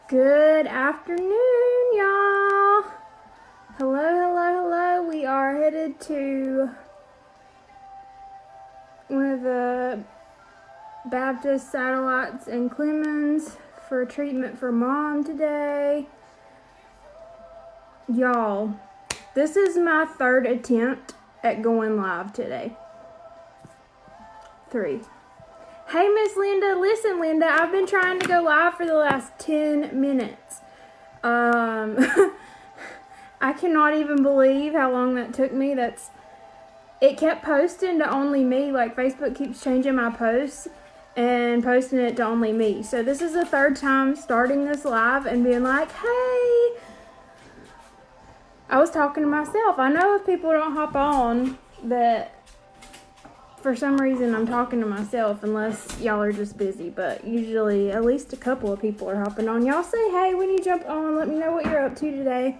Good afternoon, y'all. Hello. We are headed to one of the Baptist satellites in Clemens for treatment for mom today. Y'all, this is my third attempt at going live today. 3. Hey, Miss Linda. Listen, Linda, I've been trying to go live for the last 10 minutes. I cannot even believe how long that took me. It kept posting to only me. Like, Facebook keeps changing my posts and posting it to only me. So this is the third time starting this live and being like, hey. I was talking to myself. I know if people don't hop on that for some reason I'm talking to myself unless y'all are just busy, but usually at least a couple of people are hopping on. Y'all say hey when you jump on. Let me know what you're up to today.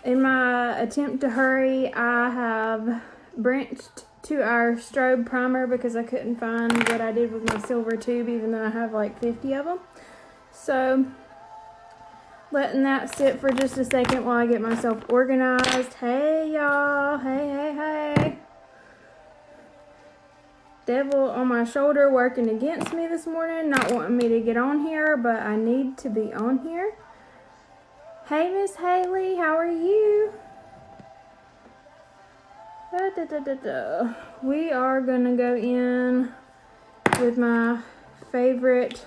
In my attempt to hurry, I have branched to our strobe primer because I couldn't find what I did with my silver tube, even though I have like 50 of them. So letting that sit for just a second while I get myself organized. Hey, y'all. Hey. Devil on my shoulder working against me this morning, not wanting me to get on here, but I need to be on here. Hey, Miss Haley, how are you? We are going to go in with my favorite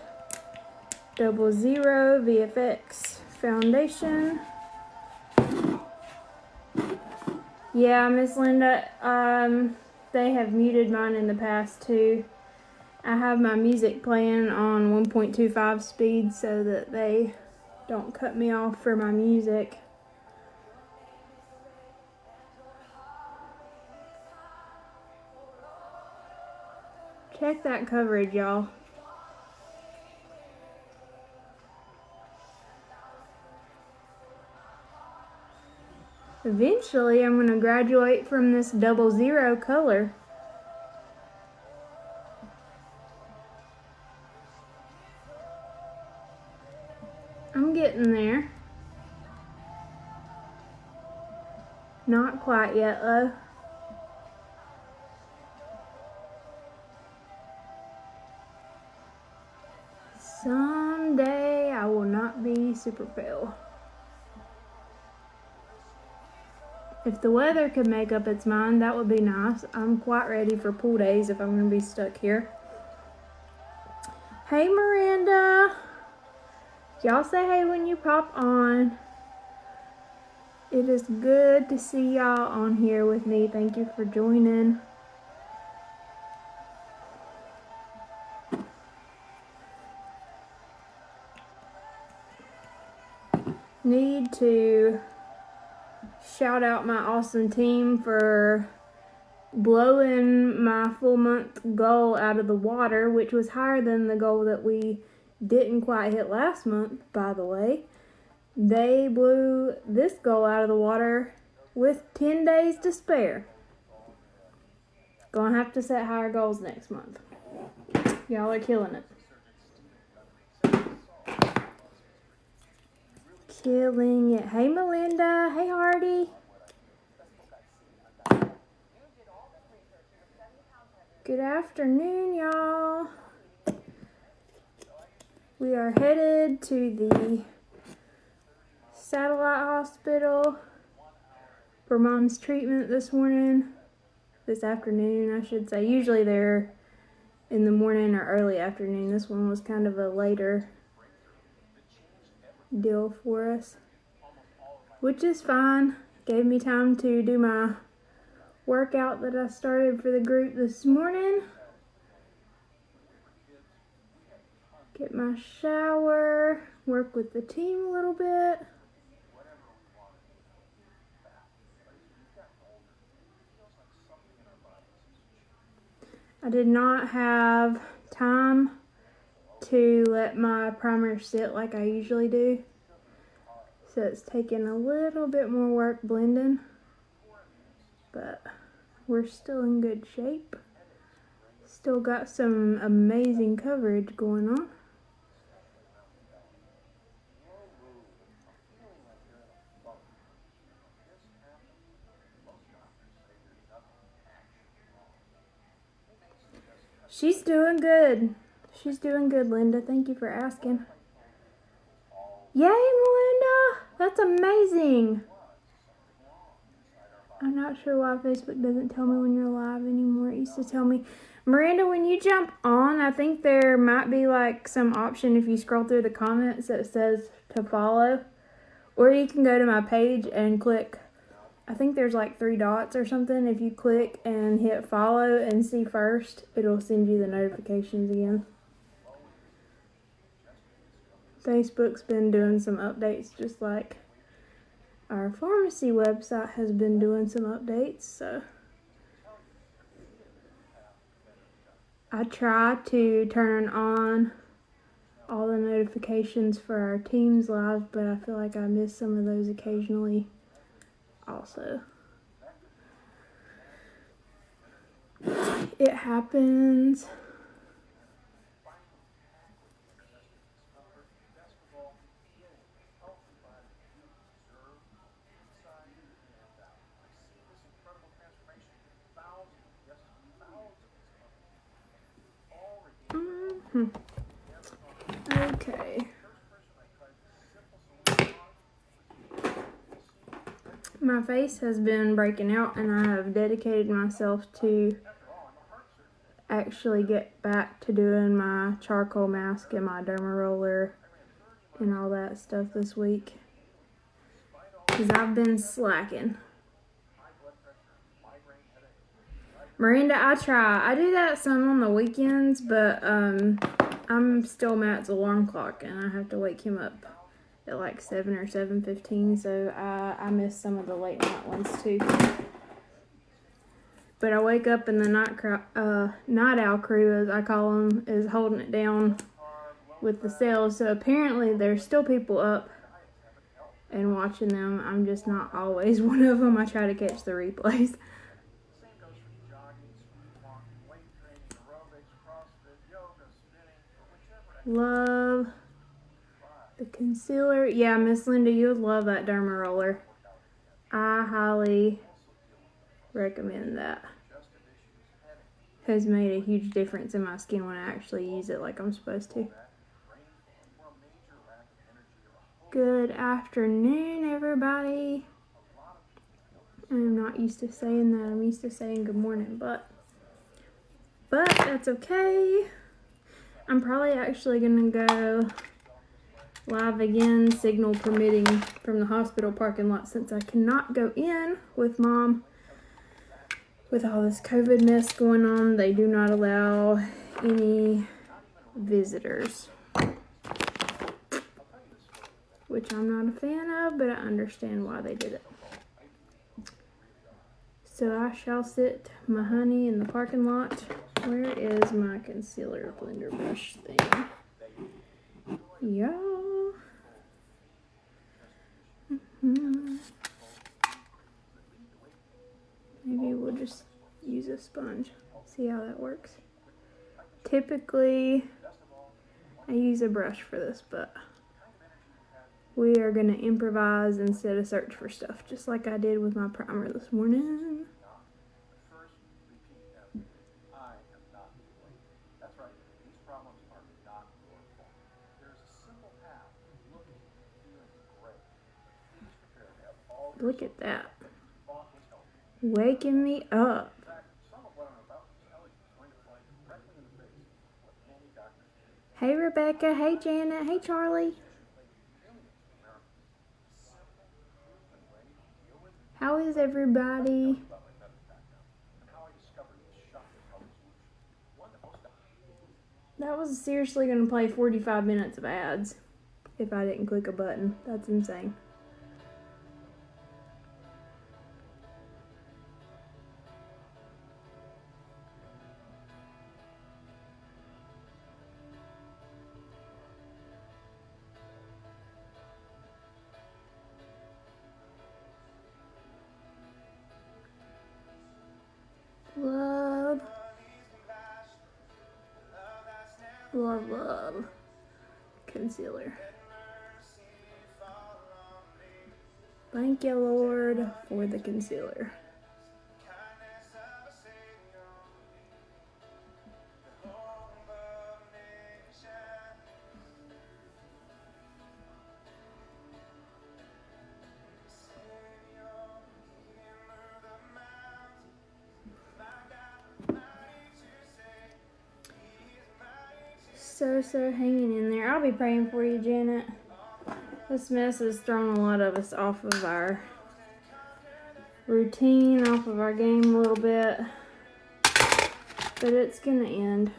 00 VFX foundation. Yeah, Miss Linda, they have muted mine in the past too. I have my music playing on 1.25 speed so that they don't cut me off for my music. Check that coverage, y'all. Eventually, I'm going to graduate from this 00 color. I'm getting there. Not quite yet, though. Someday I will not be super pale. If the weather could make up its mind, that would be nice. I'm quite ready for pool days if I'm going to be stuck here. Hey, Miranda. Y'all say hey when you pop on. It is good to see y'all on here with me. Thank you for joining. Need to shout out my awesome team for blowing my full month goal out of the water, which was higher than the goal that we didn't quite hit last month, by the way. They blew this goal out of the water with 10 days to spare. Gonna have to set higher goals next month. Y'all are killing it. Killing it. Hey, Melinda. Hey, Hardy. Good afternoon, y'all. We are headed to the satellite hospital for mom's treatment this afternoon, I should say. Usually they're in the morning or early afternoon. This one was kind of a later deal for us, which is fine. Gave me time to do my workout that I started for the group this morning. Get my shower, work with the team a little bit. I did not have time to let my primer sit like I usually do, so it's taking a little bit more work blending, but we're still in good shape. Still got some amazing coverage going on. She's doing good. She's doing good, Linda. Thank you for asking. Yay, Melinda! That's amazing. I'm not sure why Facebook doesn't tell me when you're live anymore. It used to tell me. Miranda, when you jump on, I think there might be like some option if you scroll through the comments that says to follow. Or you can go to my page and click, I think there's like 3 dots or something. If you click and hit follow and see first, it'll send you the notifications again. Facebook's been doing some updates just like our Farmasi website has been doing some updates, so I try to turn on all the notifications for our teams live, but I feel like I miss some of those occasionally also. It happens. Okay. My face has been breaking out, and I have dedicated myself to actually get back to doing my charcoal mask and my derma roller and all that stuff this week, because I've been slacking. Miranda, I try. I do that some on the weekends, but I'm still Matt's alarm clock, and I have to wake him up at like 7 or 7:15, so I miss some of the late night ones too. But I wake up and the night owl crew, as I call them, is holding it down with the sales. So apparently there's still people up and watching them. I'm just not always one of them. I try to catch the replays. Love the concealer. Yeah, Miss Linda, you would love that derma roller. I highly recommend that. Has made a huge difference in my skin when I actually use it like I'm supposed to. Good afternoon, everybody. I'm not used to saying that. I'm used to saying good morning, but that's okay. I'm probably actually gonna go live again, signal permitting, from the hospital parking lot, since I cannot go in with Mom. With all this COVID mess going on, they do not allow any visitors, which I'm not a fan of, but I understand why they did it. So I shall sit my honey in the parking lot. Where is my concealer blender brush thing? Y'all. Maybe we'll just use a sponge. See how that works. Typically, I use a brush for this, but we are going to improvise instead of search for stuff, just like I did with my primer this morning. Look at that. Waking me up. Hey, Rebecca. Hey, Janet. Hey, Charlie. How is everybody? That was seriously going to play 45 minutes of ads if I didn't click a button. That's insane. Love concealer. Thank you, Lord, for the concealer. so hanging in there. I'll be praying for you, Janet. This mess has thrown a lot of us off of our routine, off of our game a little bit. But it's gonna end.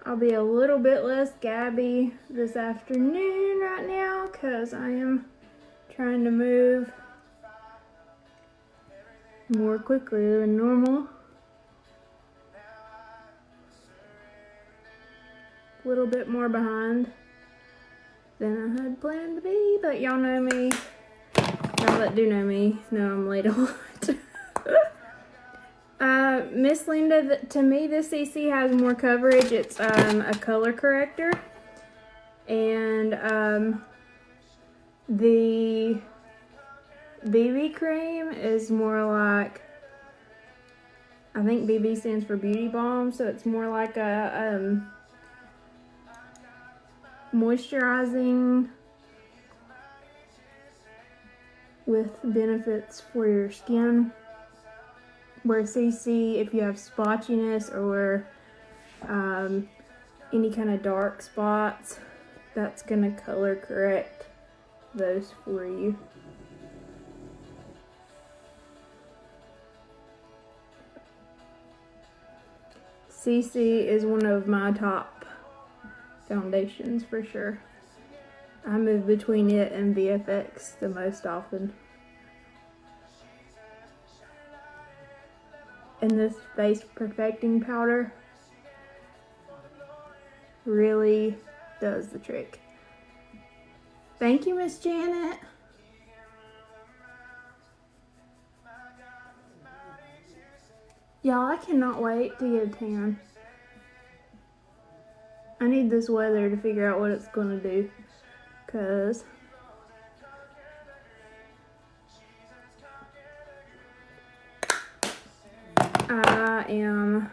I'll be a little bit less gabby this afternoon right now because I am trying to move more quickly than normal. A little bit more behind than I had planned to be, but y'all know me. Y'all that do know me know I'm late a lot. Miss Linda, to me this CC has more coverage. It's a color corrector, and the BB cream is more like, I think BB stands for beauty balm, so it's more like a moisturizing with benefits for your skin. Where CC, if you have splotchiness or any kind of dark spots, that's gonna color correct those for you. CC is one of my top foundations for sure. I move between it and VFX the most often. And this face perfecting powder really does the trick. Thank you, Miss Janet. Y'all, I cannot wait to get a tan. I need this weather to figure out what it's gonna do, cause I am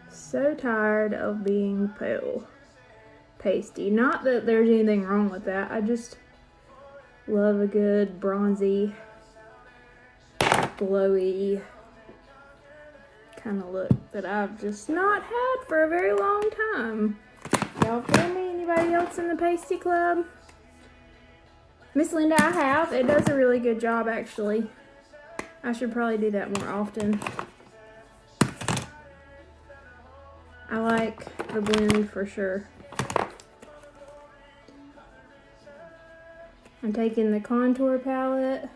so tired of being pale, pasty. Not that there's anything wrong with that. I just love a good bronzy, glowy kind of look that I've just not had for a very long time. Y'all feel me? Anybody else in the pasty club? Miss Linda, I have. It does a really good job, actually. I should probably do that more often. I like the blend for sure. I'm taking the contour palette.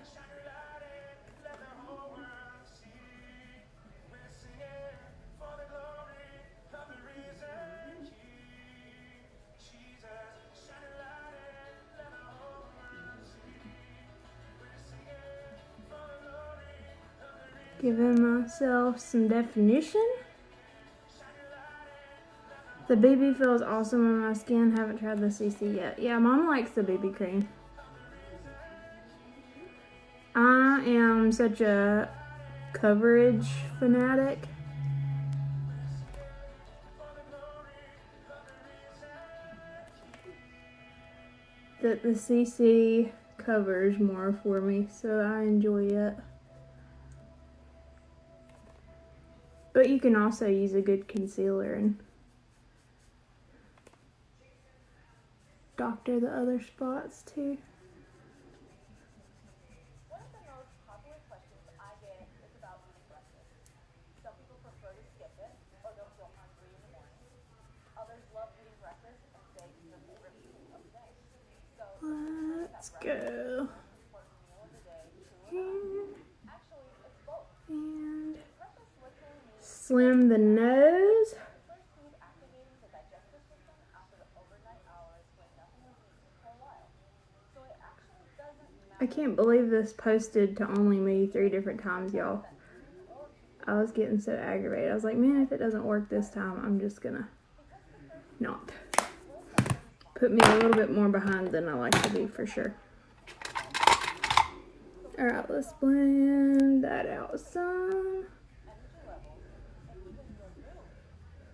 Giving myself some definition. The BB feels awesome on my skin. Haven't tried the CC yet. Yeah, Mom likes the BB cream. I am such a coverage fanatic. That the CC covers more for me, so I enjoy it. But you can also use a good concealer and doctor the other spots too. One of the most popular questions I get is about eating breakfast. Some people prefer to skip it or they'll feel hungry in the morning. Others love eating breakfast and say it's their favorite meal of the day. So Let's go. important meal of the day, true or not? Actually, it's both. And Breakfast literally means slim the nose. first food activating the digestive system after the overnight hours when nothing was eaten for a while. So it actually doesn't I can't believe this posted to only me 3 different times, y'all. I was getting so aggravated. I was like, man, if it doesn't work this time, I'm just gonna not. Put me a little bit more behind than I like to be, for sure. Alright, let's blend that out some. energy levels and even your mood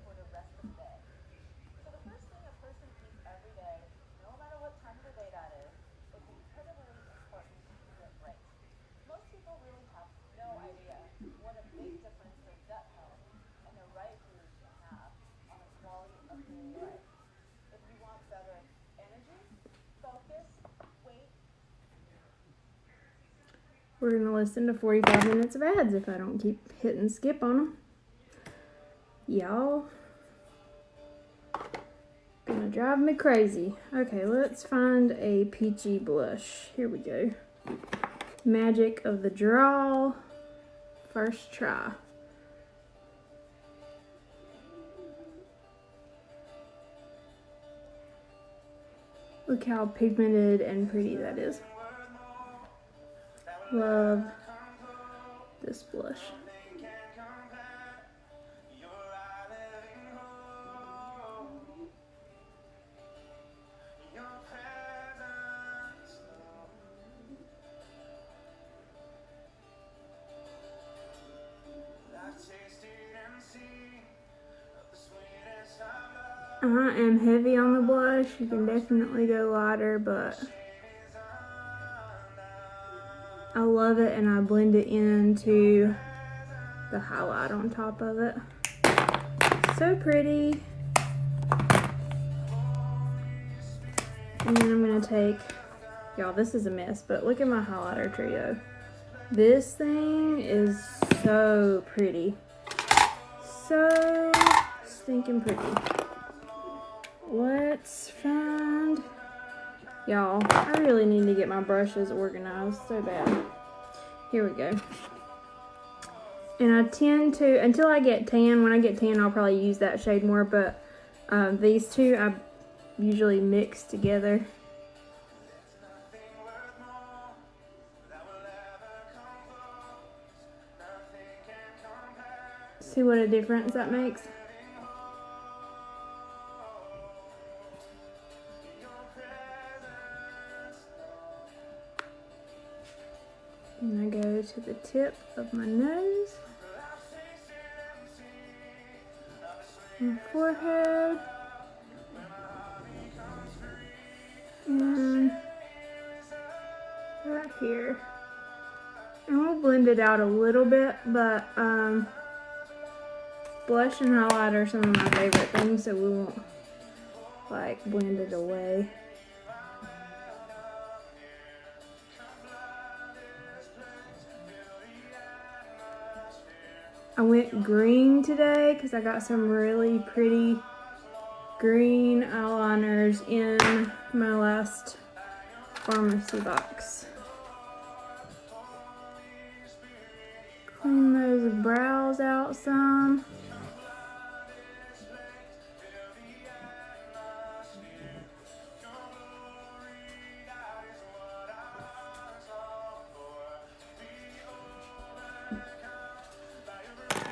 for the rest of the day. So the first thing We're going to listen to 45 minutes of ads if I don't keep hitting skip on them. Y'all gonna drive me crazy. Okay, let's find a peachy blush. Here we go. Magic of the Draw. First try. Look how pigmented and pretty that is. Love this blush. I am heavy on the blush. You can definitely go lighter, but I love it, and I blend it into the highlight on top of it. So pretty. And then I'm gonna take, y'all, this is a mess, but look at my highlighter trio. This thing is so pretty. So stinking pretty. Let's find, y'all, I really need to get my brushes organized so bad. Here we go. And I tend to, until I get tan, when I get tan I'll probably use that shade more, but these two I usually mix together. See what a difference that makes? And I go to the tip of my nose, my forehead, and right here. And we'll blend it out a little bit, but blush and highlighter are some of my favorite things, so we won't like blend it away. I went green today because I got some really pretty green eyeliners in my last Farmasi box. Clean those brows out some.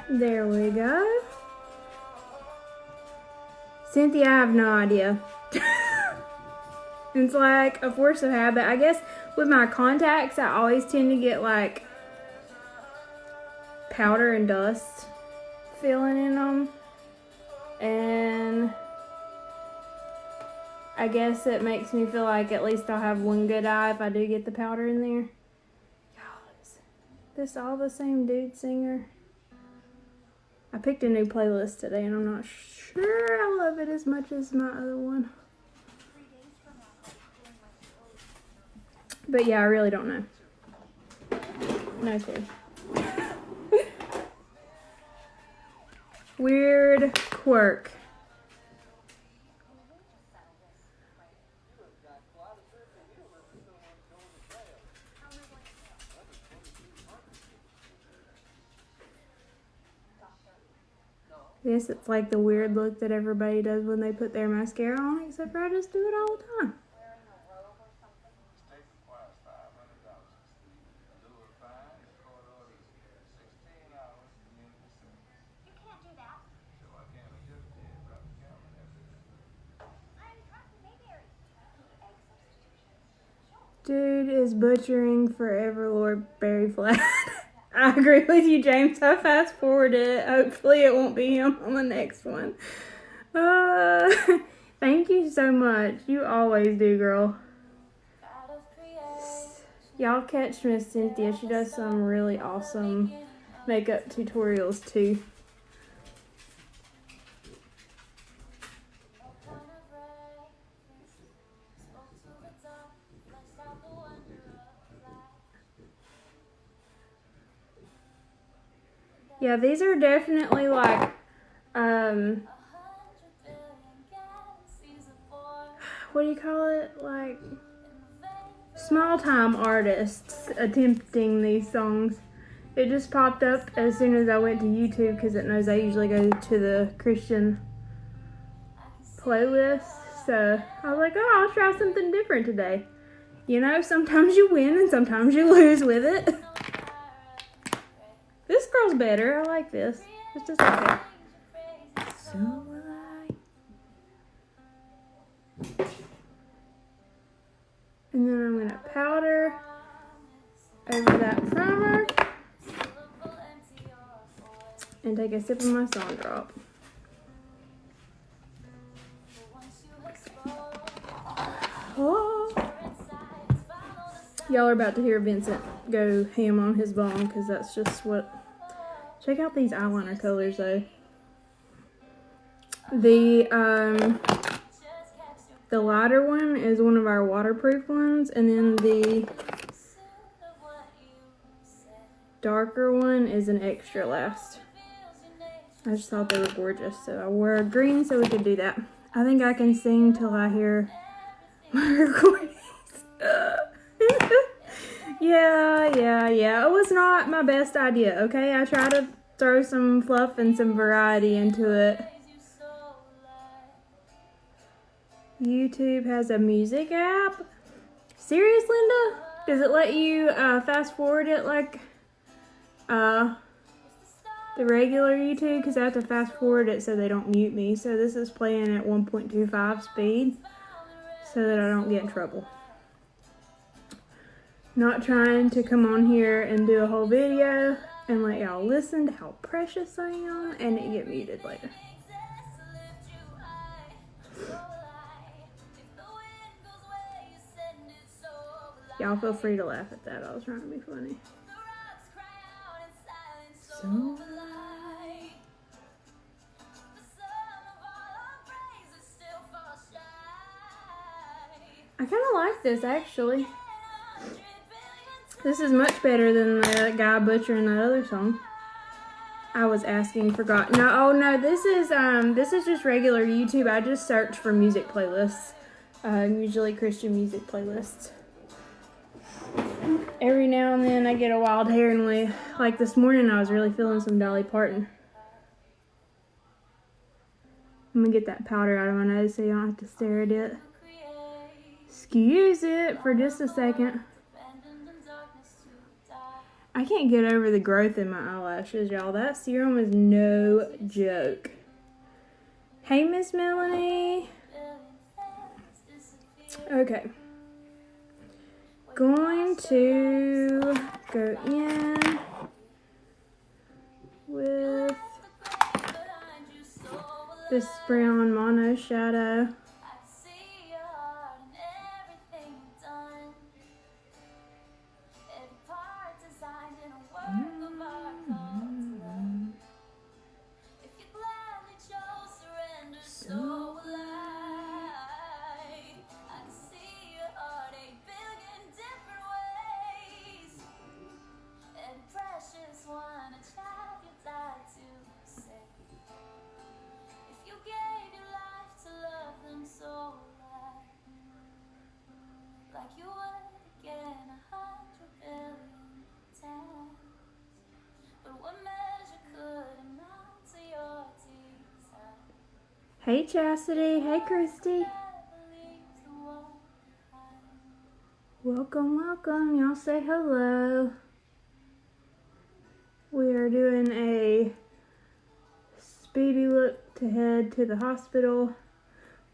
There we go. Cynthia, I have no idea. It's like a force of habit. I guess with my contacts, I always tend to get like powder and dust filling in them. And I guess it makes me feel like at least I'll have one good eye if I do get the powder in there. Y'all, is this all the same dude singer? I picked a new playlist today and I'm not sure I love it as much as my other one. But yeah, I really don't know. No clue. Weird quirk. I guess it's like the weird look that everybody does when they put their mascara on, except for I just do it all the time. Dude is butchering Forever Lord Berry Flat. I agree with you, James. I fast forwarded it. Hopefully it won't be him on the next one. Thank you so much. You always do, girl. Y'all catch Miss Cynthia. She does some really awesome makeup tutorials too. Yeah, these are definitely like, what do you call it? Like, small time artists attempting these songs. It just popped up as soon as I went to YouTube because it knows I usually go to the Christian playlist. So I was like, oh, I'll try something different today. You know, sometimes you win and sometimes you lose with it. This girl's better. I like this. It's just okay. So will I. And then I'm going to powder over that primer and take a sip of my song drop. Oh. Y'all are about to hear Vincent go ham on his bong because that's just what. Check out these eyeliner colors though. The lighter one is one of our waterproof ones, and then the darker one is an extra last. I just thought they were gorgeous, so I wore green so we could do that. I think I can sing till I hear my recordings. Yeah. It was not my best idea, okay? I tried to throw some fluff and some variety into it. YouTube has a music app? Serious, Linda? Does it let you fast forward it like the regular YouTube? Because I have to fast forward it so they don't mute me. So this is playing at 1.25 speed so that I don't get in trouble. Not trying to come on here and do a whole video and let y'all listen to how precious I am and it get muted later. Y'all feel free to laugh at that. I was trying to be funny. So I kind of like this actually. This is much better than the guy butchering that other song. I was asking, forgot. No, oh no, this is just regular YouTube. I just search for music playlists. Usually Christian music playlists. Every now and then I get a wild hair and like this morning I was really feeling some Dolly Parton. I'm gonna get that powder out of my nose so you don't have to stare at it. Excuse it for just a second. I can't get over the growth in my eyelashes, y'all. That serum is no joke. Hey, Miss Melanie. Okay. Going to go in with this brown mono shadow. Hey Chastity, hey Christy. Welcome. Y'all say hello. We are doing a speedy look to head to the hospital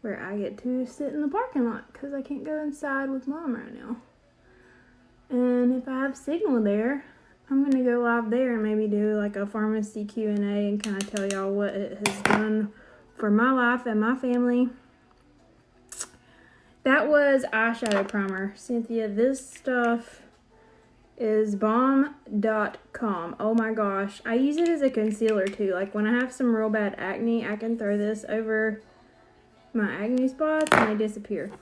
where I get to sit in the parking lot because I can't go inside with Mom right now. And if I have signal there, I'm going to go live there and maybe do like a pharmacy Q&A and kind of tell y'all what it has done for my life and my family. That was eyeshadow primer. Cynthia, this stuff is bomb.com. Oh my gosh. I use it as a concealer too. Like when I have some real bad acne, I can throw this over my acne spots and they disappear.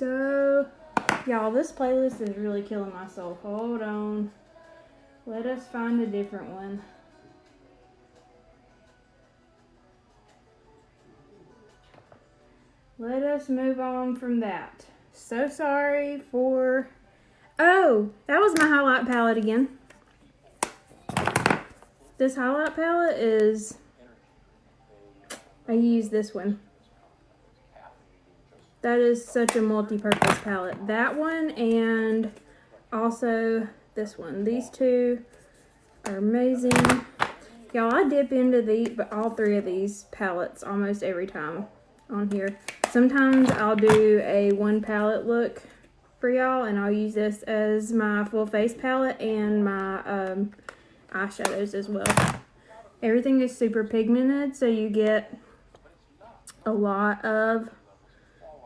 so, y'all, this playlist is really killing my soul. Hold on. Let us find a different one. Let us move on from that. So sorry for... Oh, that was my highlight palette again. This highlight palette is... I use this one. That is such a multi-purpose palette. That one and also this one. These two are amazing. Y'all, I dip into all three of these palettes almost every time on here. Sometimes I'll do a one palette look for y'all, and I'll use this as my full face palette and my eyeshadows as well. Everything is super pigmented, so you get a lot of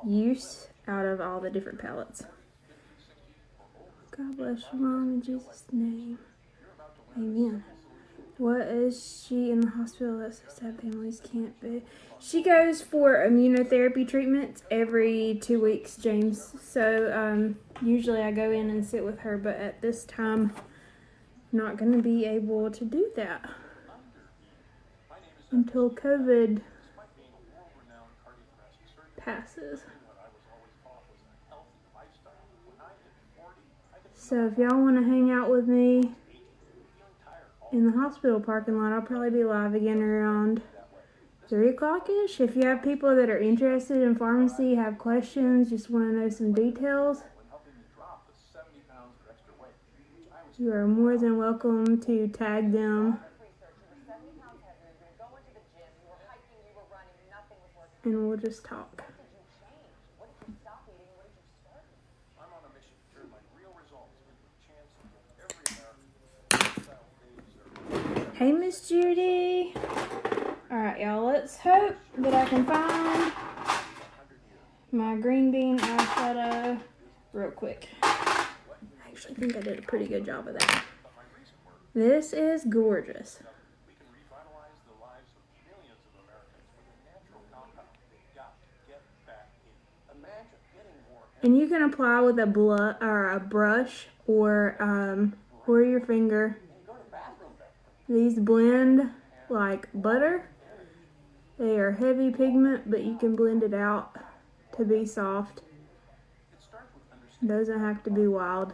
use out of all the different palettes. God bless your mom in Jesus' name. Amen. What is she in the hospital that so sad families can't be? She goes for immunotherapy treatments every 2 weeks, James. So usually I go in and sit with her, but at this time, I'm not going to be able to do that until COVID passes. So if y'all want to hang out with me in the hospital parking lot, I'll probably be live again around 3 o'clock-ish. If you have people that are interested in pharmacy, have questions, just want to know some details, you are more than welcome to tag them and we'll just talk. Hey, Miss Judy. Alright, y'all, let's hope that I can find my green bean eyeshadow real quick. I actually think I did a pretty good job of that. This is gorgeous. And you can apply with a brush or your finger. These blend like butter. They are heavy pigment, but you can blend it out to be soft. It doesn't have to be wild.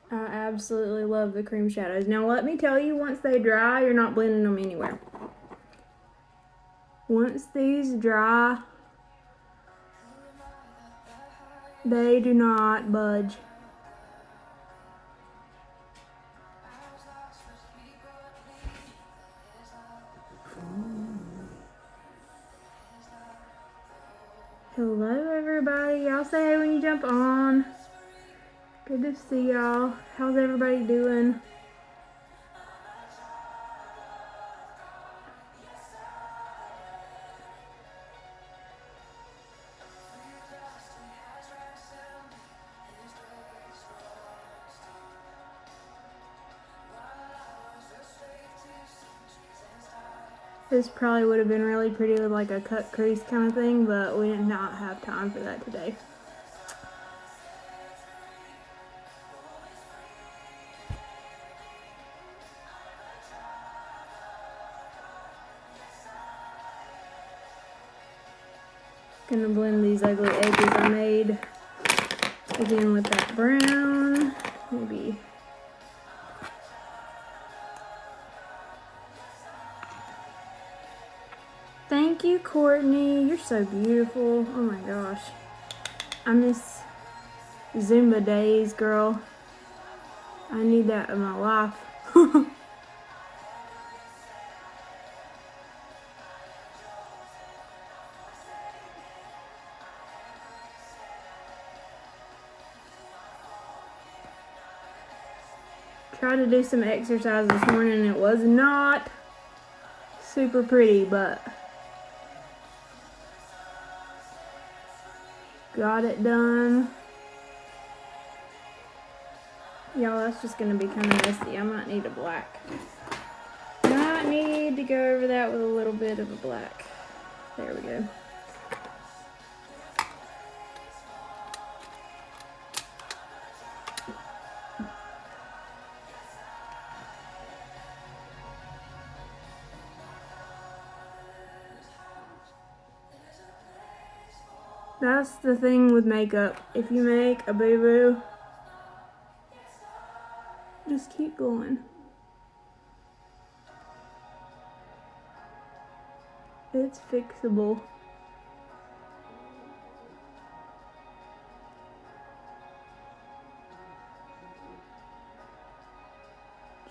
I absolutely love the cream shadows. Now let me tell you, once they dry, you're not blending them anywhere. Once these dry, they do not budge. Hello everybody. Y'all say hey when you jump on. Good to see y'all. How's everybody doing? This probably would have been really pretty with like a cut crease kind of thing, but we did not have time for that today. Gonna blend these ugly edges I made again with that brown, maybe. Thank you, Courtney. You're so beautiful. Oh my gosh. I miss Zumba days, girl. I need that in my life. Tried to do some exercise this morning and it was not super pretty, but got it done. Y'all, that's just going to be kind of messy. I might need a black. Might need to go over that with a little bit of a black. There we go. That's the thing with makeup. If you make a boo-boo, just keep going. It's fixable.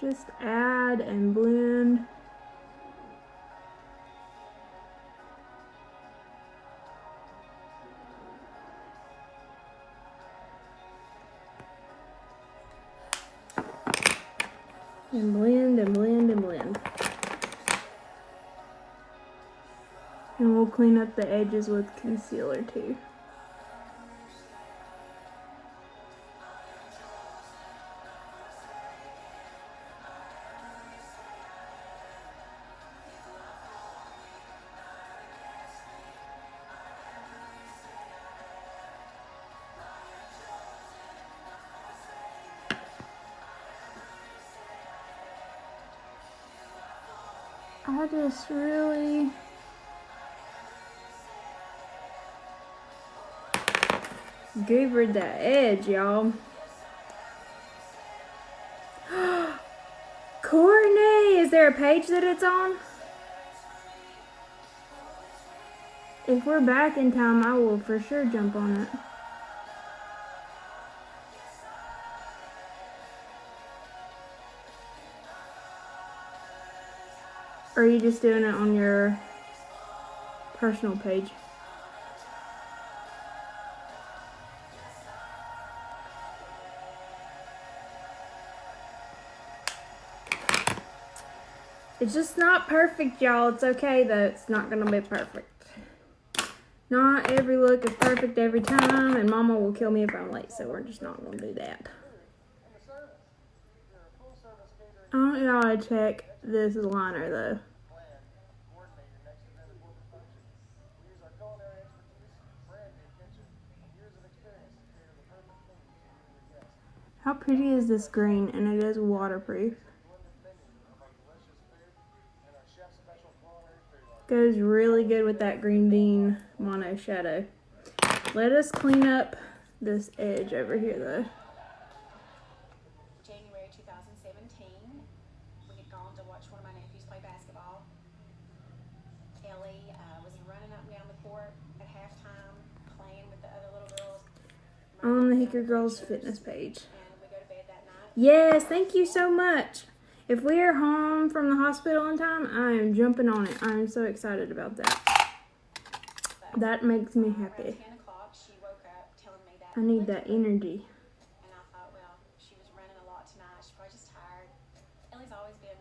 Just add and blend. And blend and blend and blend. And we'll clean up the edges with concealer too. I just really goobered that edge, y'all. Courtney, is there a page that it's on? If we're back in time, I will for sure jump on it. Or are you just doing it on your personal page? It's just not perfect, y'all. It's okay, though. It's not going to be perfect. Not every look is perfect every time, and Mama will kill me if I'm late, so we're just not going to do that. I want y'all to check this liner, though. How pretty is this green? And it is waterproof. Goes really good with that green bean mono shadow. Let us clean up this edge over here though. January 2017, we had gone to watch one of my nephews play basketball. Ellie was running up and down the court at halftime, playing with the other little girls. On the Hickory Girls fitness page. And we go to bed that night. Yes, thank you so much. If we are home from the hospital in time, I am jumping on it. I am so excited about that. That makes me happy. Around 10 o'clock, she woke up telling me that I need that energy. And I thought, well, she was running a lot tonight. She's probably just tired. Ellie's always been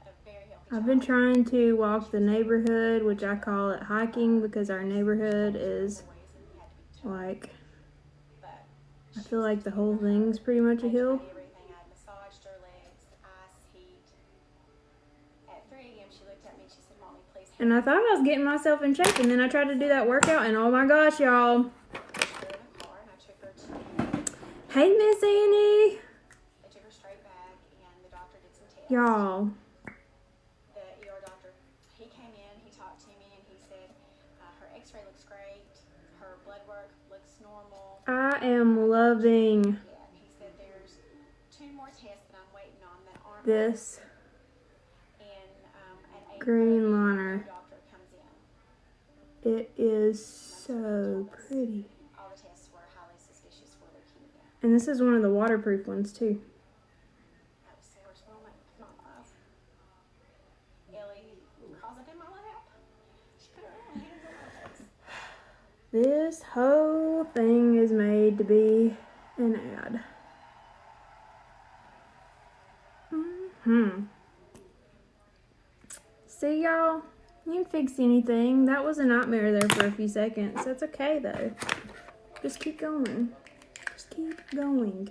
a very healthy I've been child. trying to walk the neighborhood, which I call it hiking because our neighborhood is like, But I feel like the whole thing's pretty much a hill. everything, I massaged her legs, ice, heat. At 3 a.m., she looked at me and she said, Mommy, please help And I thought I was getting myself in shape, and then I tried to do that workout, and oh my gosh, y'all. me. I put her in a car and I took her to, Hey, Miss Annie. they took her straight back and the doctor did some tests. Y'all. The ER doctor, he came in, he talked to me and he said, her x-ray looks great, her blood work looks normal. I am loving Yeah, he said there's 2 more tests that I'm waiting on that aren't this and at 8 green liner. the doctor comes in. It is so pretty. All the tests were highly suspicious for leukemia. And this is one of the waterproof ones, too. That was Sarah's moment of my life. Ellie crawls up in my lap. She put her little hands on my face. This whole thing is made to be an ad. See, y'all? You can fix anything. That was a nightmare there for a few seconds. That's okay, though. Just keep going. Just keep going.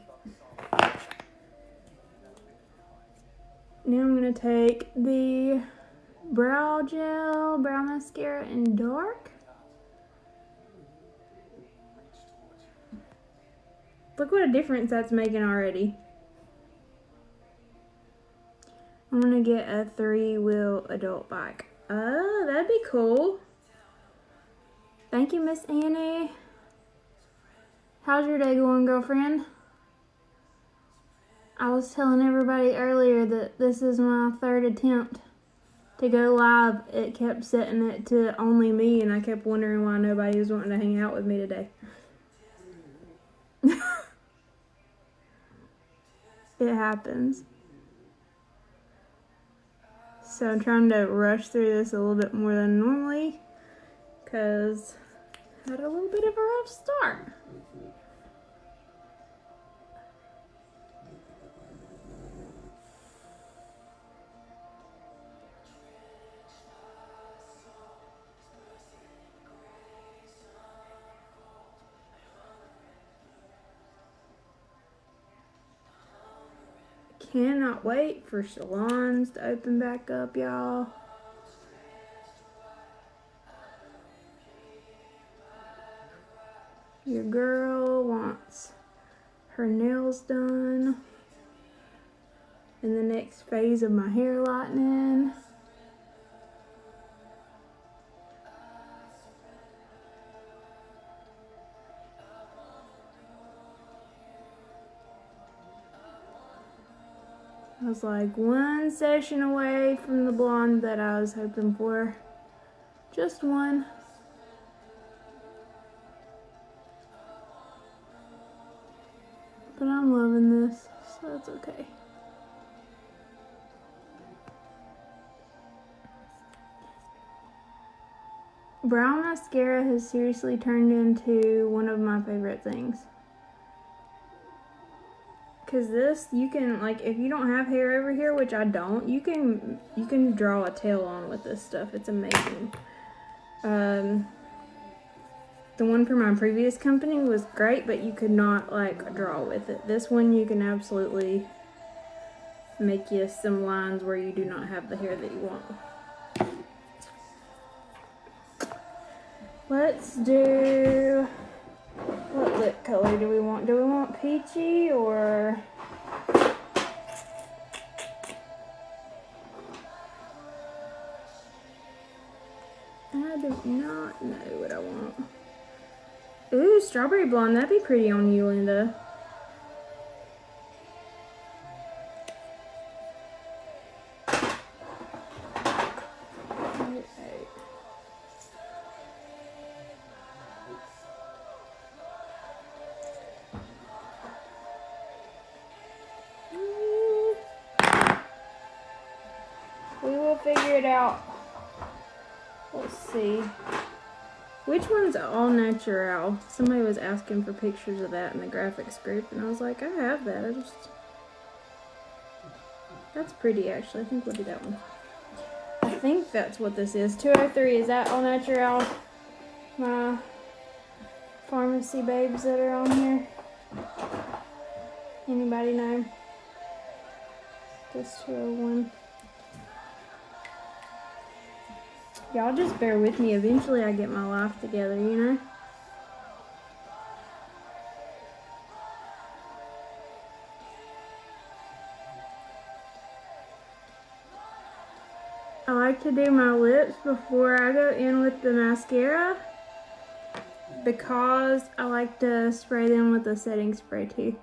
Now I'm going to take the brow gel, brow mascara in dark. Look what a difference that's making already. I'm going to get a 3-wheel adult bike. Oh, that'd be cool. Thank you, Miss Annie. How's your day going, girlfriend? I was telling everybody earlier that this is my 3rd attempt to go live. It kept setting it to only me, and I kept wondering why nobody was wanting to hang out with me today. It happens. So I'm trying to rush through this a little bit more than normally because I had a little bit of a rough start. Cannot wait for salons to open back up, y'all. Your girl wants her nails done in the next phase of my hair lightening. I was like one session away from the blonde that I was hoping for. Just one. But I'm loving this, so that's okay. Brow mascara has seriously turned into one of my favorite things. Cause this, you can, like, if you don't have hair over here, which I don't, you can draw a tail on with this stuff. It's amazing. The one from my previous company was great, but you could not, like, draw with it. This one, you can absolutely make you some lines where you do not have the hair that you want. Let's do, what lip color do we want? Do we want peachy or? I do not know what I want. Ooh, strawberry blonde. That'd be pretty on you, Linda. We will figure it out. Let's see. Which one's all natural? Somebody was asking for pictures of that in the graphics group, and I was like, I have that. That's pretty, actually. I think we'll do that one. I think that's what this is. 203, is that all natural? My Farmasi babes that are on here. Anybody know? This 201. Y'all just bear with me. Eventually I get my life together, you know? I like to do my lips before I go in with the mascara because I like to spray them with a setting spray too.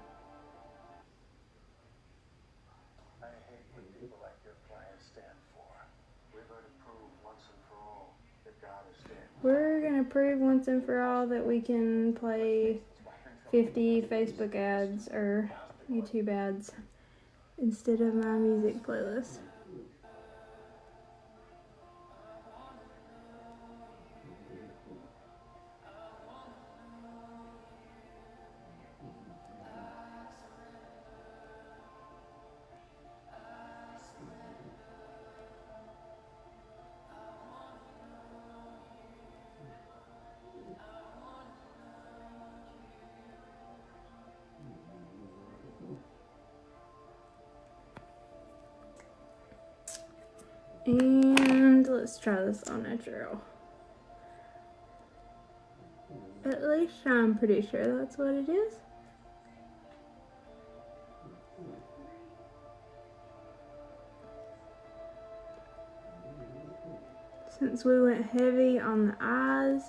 I hate what people like your clients stand for. We're going to prove once and for all that God is dead. We're going to prove once and for all that we can play 50 Facebook ads or YouTube ads instead of my music playlist. And let's try this on natural. At least I'm pretty sure that's what it is. Since we went heavy on the eyes,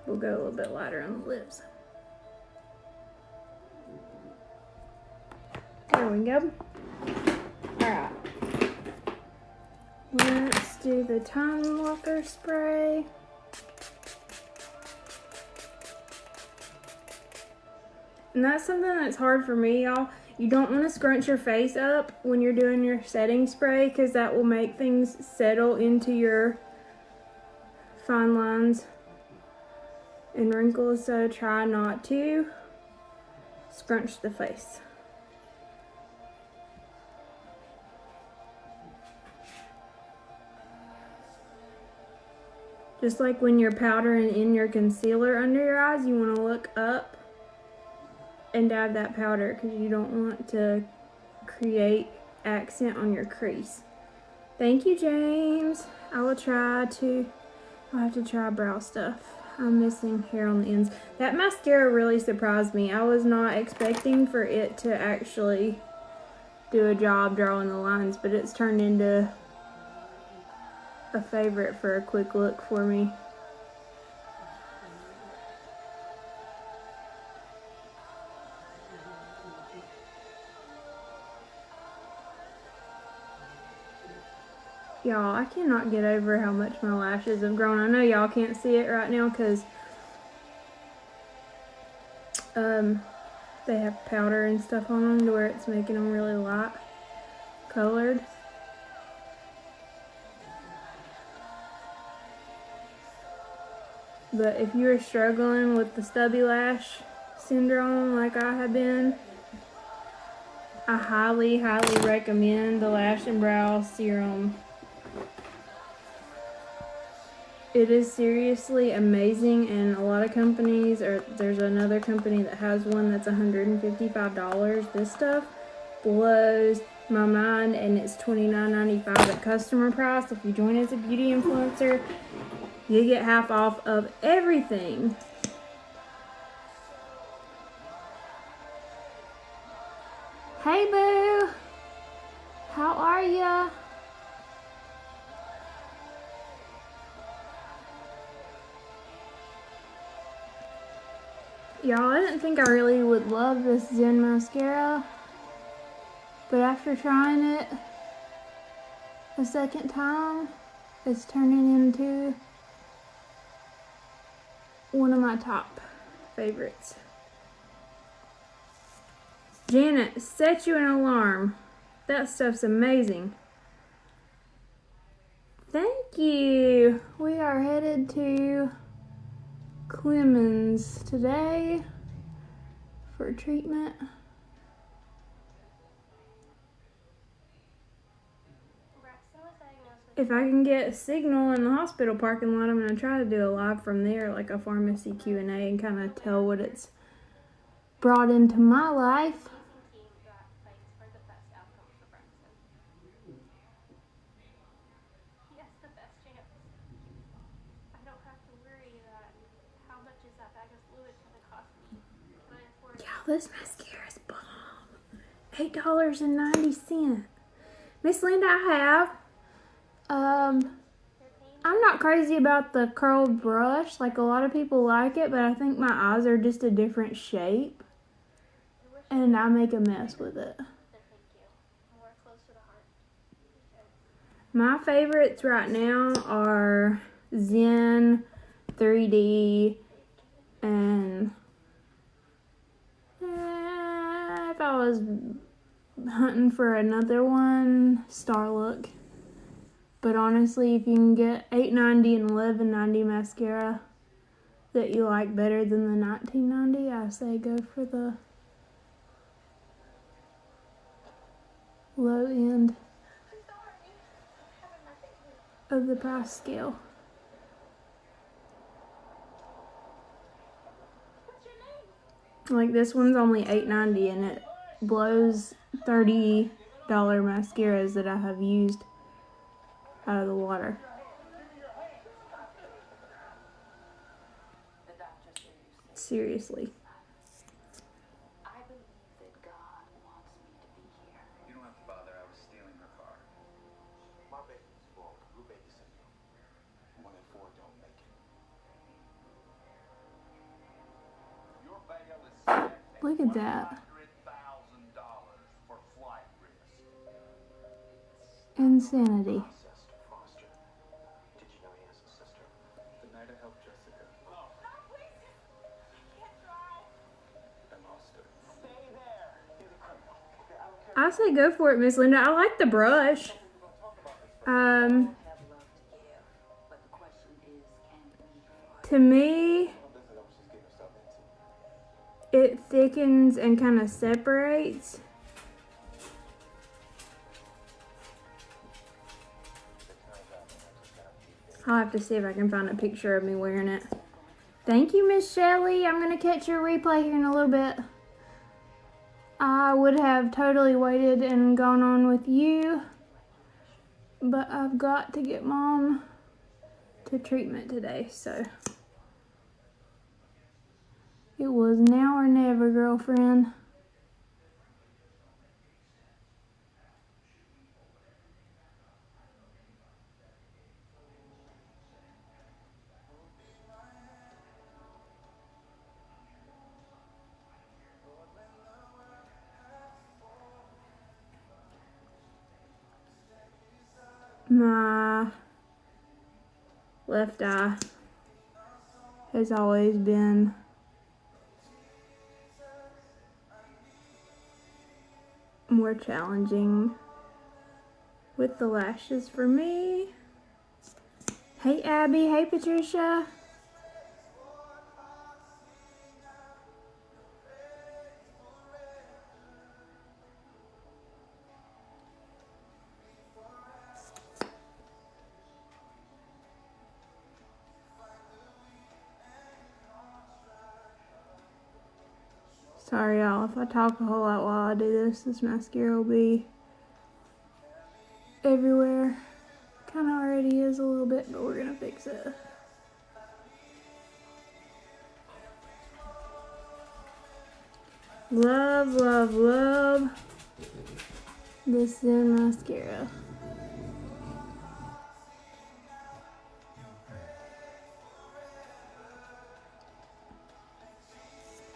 we'll go a little bit lighter on the lips. There we go. Alright. Let's do the time walker spray. And that's something that's hard for me, y'all. You don't want to scrunch your face up when you're doing your setting spray because that will make things settle into your fine lines and wrinkles. So try not to scrunch the face. Just like when you're powdering in your concealer under your eyes, you want to look up and dab that powder because you don't want to create accent on your crease. Thank you, James. I'll have to try brow stuff. I'm missing hair on the ends. That mascara really surprised me. I was not expecting for it to actually do a job drawing the lines, but it's turned into a favorite for a quick look for me. Y'all, I cannot get over how much my lashes have grown. I know y'all can't see it right now because they have powder and stuff on them to where it's making them really light colored. But if you're struggling with the stubby lash syndrome like I have been, I highly, highly recommend the Lash and Brow Serum. It is seriously amazing, and a lot of companies, or there's another company that has one that's $155. This stuff blows my mind, and it's $29.95 at customer price. If you join as a beauty influencer, you get half off of everything. Hey boo, how are ya? Y'all, I didn't think I really would love this Zen mascara, but after trying it a second time, it's turning into one of my top favorites. Janet, set you an alarm. That stuff's amazing. Thank you. We are headed to Clemens today for treatment. If I can get a signal in the hospital parking lot, I'm going to try to do a live from there, like a pharmacy Q&A, and kind of tell what it's brought into my life. This mascara is bomb. $8.90. Miss Linda, I have. I'm not crazy about the curled brush. Like, a lot of people like it, but I think my eyes are just a different shape. And I make a mess with it. My favorites right now are Zen, 3D, and if I was hunting for another one, Star Look. But honestly, if you can get $8.90 and $11.90 mascara that you like better than the $19.90, I say go for the low end of the price scale. What's your name? Like this one's only $8.90 and it blows $30 mascaras that I have used out of the water. The doctor said you're sick. Seriously. I believe that God wants me to be here. You don't have to bother. I was stealing her car. My baby's born with blue baby syndrome. 1 in 4 don't make it. Your bail is set at Look at that. $100,000 for flight risk. Insanity. Process to foster. Did you know he has a sister? The night I helped Jessica, No, please. I can't drive. I lost her. Stay there. You're the criminal. Okay, I don't care. I say go for it, Miss Linda. I like the brush. Have love to give, but the question is, can we? To me, How does it know what she's getting herself into? it thickens and kind of separates. I'll have to see if I can find a picture of me wearing it. Thank you, Miss Shelley. I'm going to catch your replay here in a little bit. I would have totally waited and gone on with you, but I've got to get Mom to treatment today, so it was now or never, girlfriend. My left eye has always been more challenging with the lashes for me. Hey Abby, hey Patricia. Sorry y'all, if I talk a whole lot while I do this mascara will be everywhere. Kinda already is a little bit, but we're gonna fix it. Love, love, love this Zen mascara.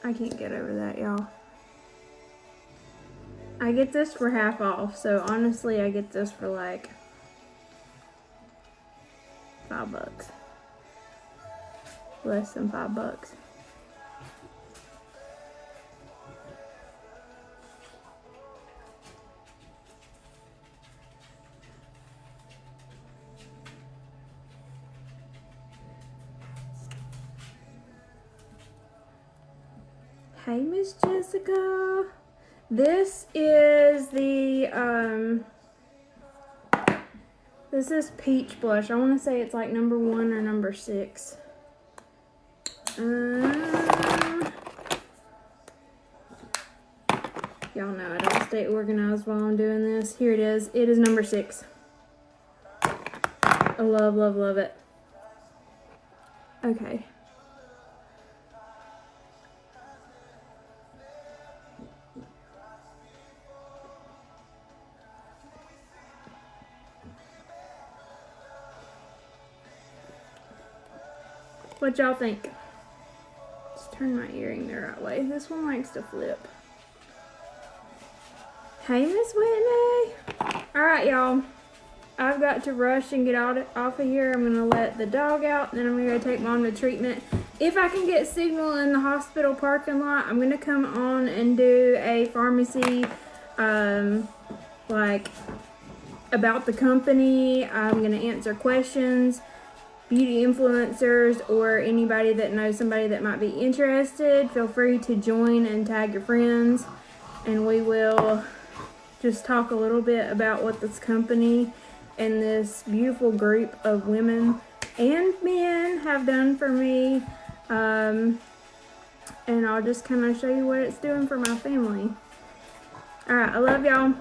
I can't get over that, y'all. I get this for half off, so honestly, I get this for like $5. Less than $5. Hey, Miss Jessica. This is the, this is peach blush. I want to say it's like number 1 or number 6. Y'all know I don't stay organized while I'm doing this. Here it is. It is number 6. I love, love, love it. Okay. What y'all think? Let's turn my earring the right way. This one likes to flip. Hey, Miss Whitney. Alright, y'all. I've got to rush and get off of here. I'm going to let the dog out, and then I'm going to go take Mom to treatment. If I can get signal in the hospital parking lot, I'm going to come on and do a pharmacy, like, about the company. I'm going to answer questions. Beauty influencers or anybody that knows somebody that might be interested, feel free to join and tag your friends, and we will just talk a little bit about what this company and this beautiful group of women and men have done for me, and I'll just kind of show you what it's doing for my family. Alright, I love y'all.